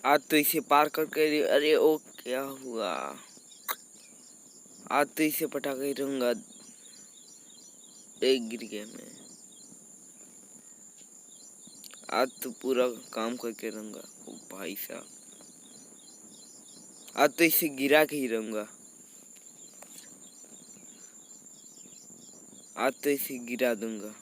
आज तो इसे पार करके, अरे ओ क्या हुआ, आज तो इसे पटा के रहूंगा। एक गिर गया मैं, आज तो पूरा काम करके रहूंगा। ओ भाई साहब, आज तो इसे गिरा के ही रहूंगा, आज तो इसे गिरा दूंगा।